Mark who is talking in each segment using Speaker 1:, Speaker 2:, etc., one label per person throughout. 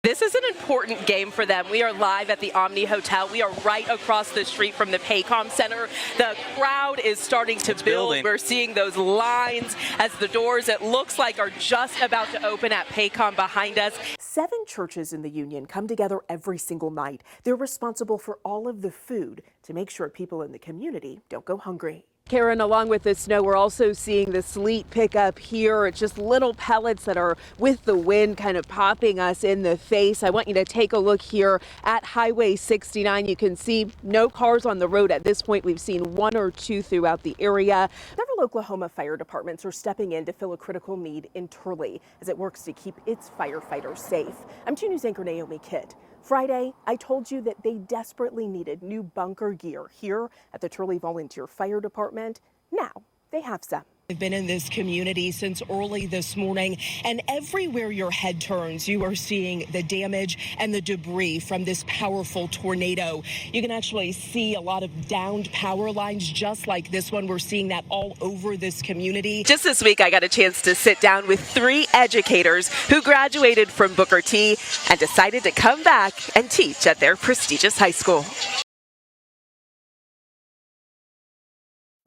Speaker 1: This is an important game for them. We are live at the Omni Hotel. We are right across the street from the Paycom Center. The crowd is starting to build. We're seeing those lines as the doors, it looks like, are just about to open at Paycom behind us.
Speaker 2: 7 churches in the Union come together every single night. They're responsible for all of the food to make sure people in the community don't go hungry. Karen, along with the snow, we're also seeing the sleet pick up here. It's just little pellets that are with the wind kind of popping us in the face. I want you to take a look here at Highway 69. You can see no cars on the road at this point. We've seen 1 or 2 throughout the area. Several Oklahoma fire departments are stepping in to fill a critical need in Turley as it works to keep its firefighters safe. I'm 2 News anchor Naomi Keitt. Friday, I told you that they desperately needed new bunker gear here at the Turley Volunteer Fire Department. Now they have some. I've been in this community since early this morning, and everywhere your head turns, you are seeing the damage and the debris from this powerful tornado. You can actually see a lot of downed power lines just like this one. We're seeing that all over this community. Just this week, I got a chance to sit down with 3 educators who graduated from Booker T and decided to come back and teach at their prestigious high school.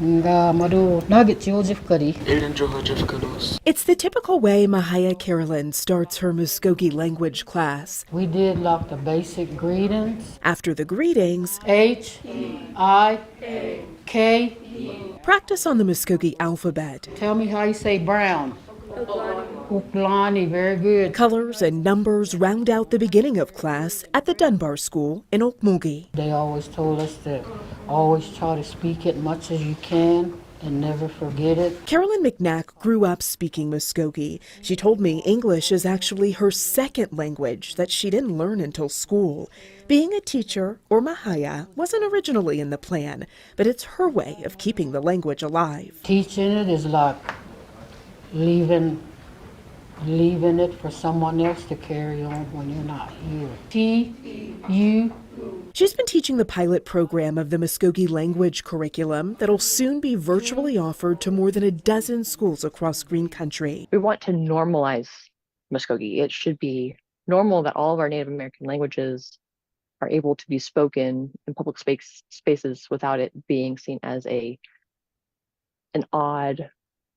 Speaker 3: It's
Speaker 2: the typical way Mahaya Carolyn starts her Muskogee language class.
Speaker 3: We did like the basic greetings.
Speaker 2: After the greetings,
Speaker 3: H, I, K.
Speaker 2: Practice on the Muskogee alphabet.
Speaker 3: Tell me how you say brown. Uplani, very good.
Speaker 2: Colors and numbers round out the beginning of class at the Dunbar School in Okmulgee.
Speaker 3: They always told us to always try to speak it much as you can and never forget it.
Speaker 2: Carolyn McNack grew up speaking Muskogee. She told me English is actually her second language that she didn't learn until school. Being a teacher, or Mahaya, wasn't originally in the plan, but it's her way of keeping the language alive.
Speaker 3: Teaching it is like leaving it for someone else to carry on when you're not here. T-U.
Speaker 2: She's been teaching the pilot program of the Muskogee language curriculum that'll soon be virtually offered to more than a dozen schools across Green Country.
Speaker 4: We want to normalize Muskogee. It should be normal that all of our Native American languages are able to be spoken in public spaces without it being seen as an odd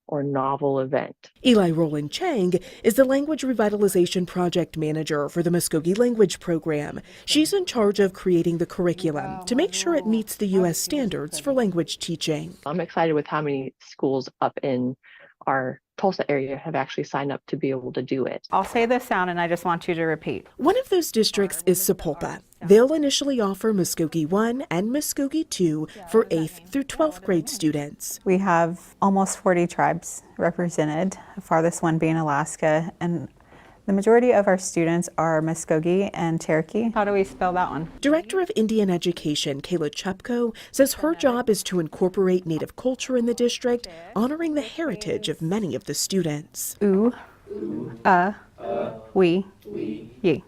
Speaker 4: or novel event.
Speaker 2: Eli Roland Chang is the Language Revitalization Project Manager for the Muskogee Language Program. She's in charge of creating the curriculum to make sure it meets the U.S. standards for language teaching.
Speaker 4: I'm excited with how many schools up in our Tulsa area have actually signed up to be able to do it.
Speaker 5: I'll say the sound and I just want you to repeat.
Speaker 2: One of those districts is Sapulpa. They'll initially offer Muskogee 1 and Muskogee 2 for 8th through 12th grade students.
Speaker 5: We have almost 40 tribes represented, the farthest one being Alaska, and the majority of our students are Muskogee and Cherokee. How do we spell that one?
Speaker 2: Director of Indian Education, Kayla Chupko, says her job is to incorporate Native culture in the district, honoring the heritage of many of the students.
Speaker 5: U, we, ye.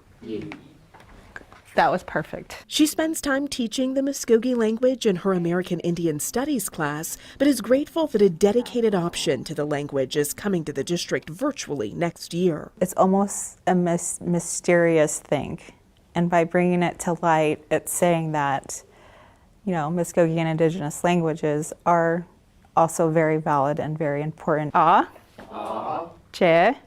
Speaker 5: That was perfect.
Speaker 2: She spends time teaching the Muskogee language in her American Indian Studies class, but is grateful that a dedicated option to the language is coming to the district virtually next year.
Speaker 5: It's almost a mysterious thing. And by bringing it to light, it's saying that, Muskogee and Indigenous languages are also very valid and very important. Che.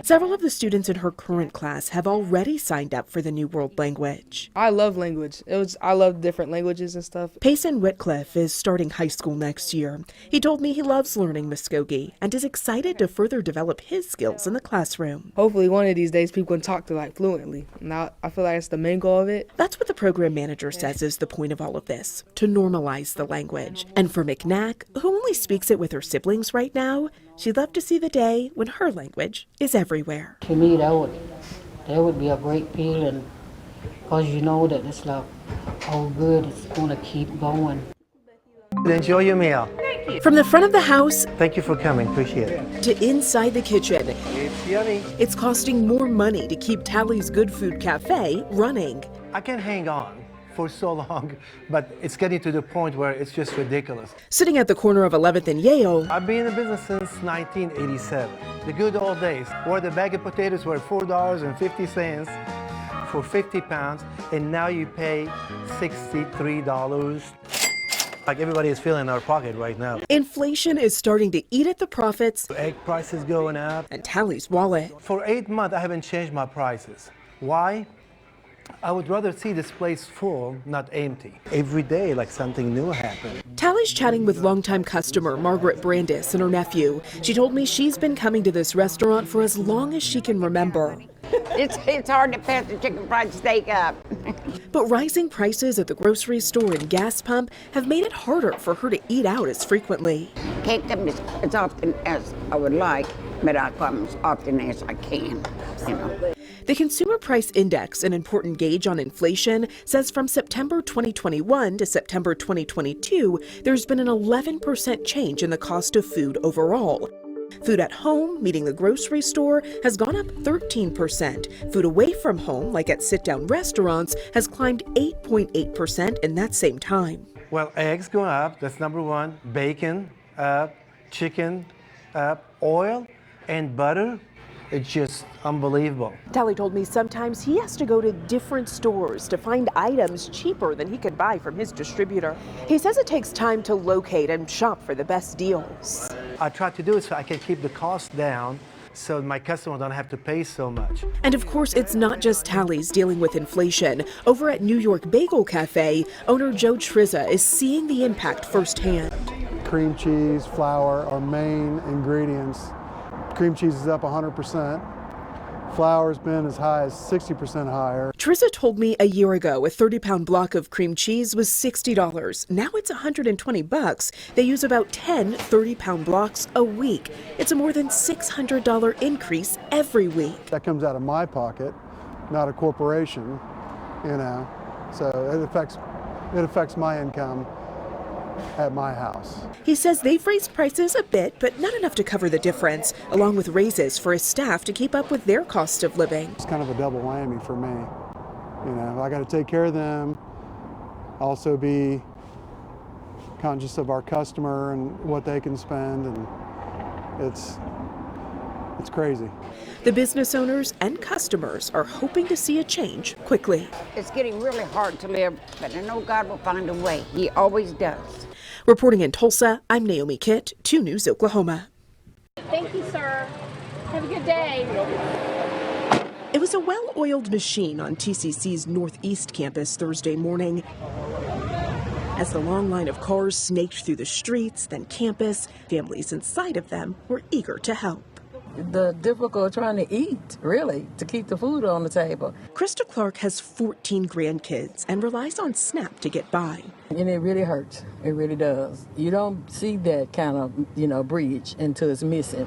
Speaker 2: Several of the students in her current class have already signed up for the New World Language.
Speaker 6: I love language. I love different languages and stuff.
Speaker 2: Payson Whitcliffe is starting high school next year. He told me he loves learning Muskogee and is excited to further develop his skills in the classroom.
Speaker 6: Hopefully one of these days people can talk to fluently. Now I feel like that's the main goal of it.
Speaker 2: That's what the program manager says is the point of all of this, to normalize the language. And for McNack, who only speaks it with her siblings right now, she'd love to see the day when her language is everywhere.
Speaker 3: To me, that would be a great feeling, because you know that it's like, oh good, it's going to keep going.
Speaker 7: Enjoy your meal.
Speaker 2: Thank you. From the front of the house,
Speaker 7: thank you for coming, appreciate it,
Speaker 2: to inside the kitchen.
Speaker 7: It's yummy.
Speaker 2: It's costing more money to keep Tally's Good Food Cafe running.
Speaker 7: I can hang on for so long, but it's getting to the point where it's just ridiculous.
Speaker 2: Sitting at the corner of 11th and Yale,
Speaker 7: I've been in the business since 1987, the good old days, where the bag of potatoes were $4.50 for 50 pounds, and now you pay $63. Like everybody is feeling our pocket right now.
Speaker 2: Inflation is starting to eat at the profits
Speaker 7: Egg prices going up.
Speaker 2: and Tally's wallet.
Speaker 7: For 8 months, I haven't changed my prices. Why? I would rather see this place full, not empty. Every day, like something new happened.
Speaker 2: Tally's chatting with longtime customer Margaret Brandis and her nephew. She told me she's been coming to this restaurant for as long as she can remember.
Speaker 8: It's hard to pass the chicken fried steak up.
Speaker 2: But rising prices at the grocery store and gas pump have made it harder for her to eat out as frequently.
Speaker 8: Can't come as often as I would like, but I come as often as I can, you know.
Speaker 2: The Consumer Price Index, an important gauge on inflation, says from September 2021 to September 2022, there's been an 11% change in the cost of food overall. Food at home, meaning the grocery store, has gone up 13%. Food away from home, like at sit-down restaurants, has climbed 8.8% in that same time.
Speaker 7: Well, eggs go up, that's number one. Bacon up, chicken up, oil and butter. It's just unbelievable.
Speaker 2: Tally told me sometimes he has to go to different stores to find items cheaper than he can buy from his distributor. He says it takes time to locate and shop for the best deals.
Speaker 7: I try to do it so I can keep the cost down so my customers don't have to pay so much.
Speaker 2: And of course, it's not just Tally's dealing with inflation. Over at New York Bagel Cafe, owner Joe Trizza is seeing the impact firsthand.
Speaker 9: Cream cheese, flour are main ingredients. Cream cheese is up 100%. Flour's been as high as 60% higher.
Speaker 2: Trizza told me a year ago a 30-pound block of cream cheese was $60. Now it's $120. They use about 10 30-pound blocks a week. It's a more than $600 increase every week.
Speaker 9: That comes out of my pocket, not a corporation, you know. So it affects my income at my house.
Speaker 2: He says they've raised prices a bit, but not enough to cover the difference, along with raises for his staff to keep up with their cost of living.
Speaker 9: It's kind of a double whammy for me. You know, I got to take care of them, also be conscious of our customer and what they can spend, and it's crazy.
Speaker 2: The business owners and customers are hoping to see a change quickly.
Speaker 8: It's getting really hard to live, but I know God will find a way. He always does.
Speaker 2: Reporting in Tulsa, I'm Naomi Keitt, 2 News, Oklahoma.
Speaker 10: Thank you, sir. Have a good day.
Speaker 2: It was a well-oiled machine on TCC's Northeast campus Thursday morning. As the long line of cars snaked through the streets, then campus, families inside of them were eager to help.
Speaker 11: The difficult trying to eat, really, to keep the food on the table.
Speaker 2: Krista Clark has 14 grandkids and relies on SNAP to get by.
Speaker 11: And it really hurts. It really does. You don't see that kind of, bridge until it's missing.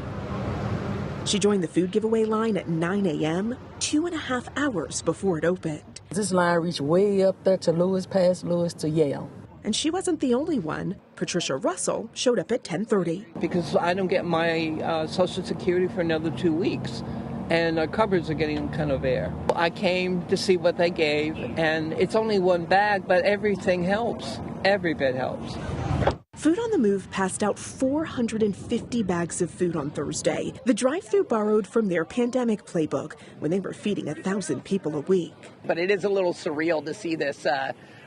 Speaker 2: She joined the food giveaway line at 9 a.m., 2.5 hours before it opened.
Speaker 11: This line reached way up there to Lewis, past Lewis to Yale.
Speaker 2: And she wasn't the only one. Patricia Russell showed up at 10:30.
Speaker 12: Because I don't get my Social Security for another 2 weeks, and our cupboards are getting kind of bare. I came to see what they gave, and it's only one bag, but everything helps. Every bit helps.
Speaker 2: Food on the Move passed out 450 bags of food on Thursday. The drive-thru borrowed from their pandemic playbook when they were feeding 1,000 people a week.
Speaker 13: But it is a little surreal to see this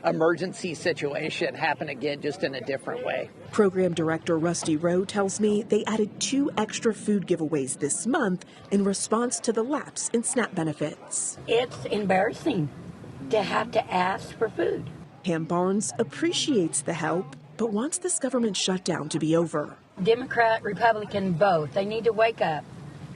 Speaker 13: emergency situation happen again, just in a different way.
Speaker 2: Program Director Rusty Rowe tells me they added 2 extra food giveaways this month in response to the lapse in SNAP benefits.
Speaker 14: It's embarrassing to have to ask for food.
Speaker 2: Pam Barnes appreciates the help, but wants this government shutdown to be over.
Speaker 14: Democrat, Republican, both. They need to wake up.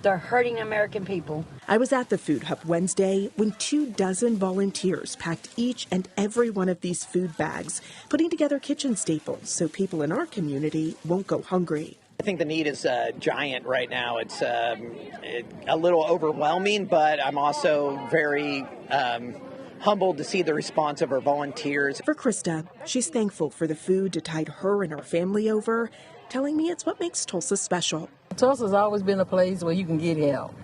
Speaker 14: They're hurting American people.
Speaker 2: I was at the Food Hub Wednesday when 24 volunteers packed each and every one of these food bags, putting together kitchen staples so people in our community won't go hungry.
Speaker 13: I think the need is giant right now. It's a little overwhelming, but I'm also very humbled to see the response of our volunteers.
Speaker 2: For Krista, she's thankful for the food to tide her and her family over, telling me it's what makes Tulsa special.
Speaker 11: Tulsa's always been a place where you can get help.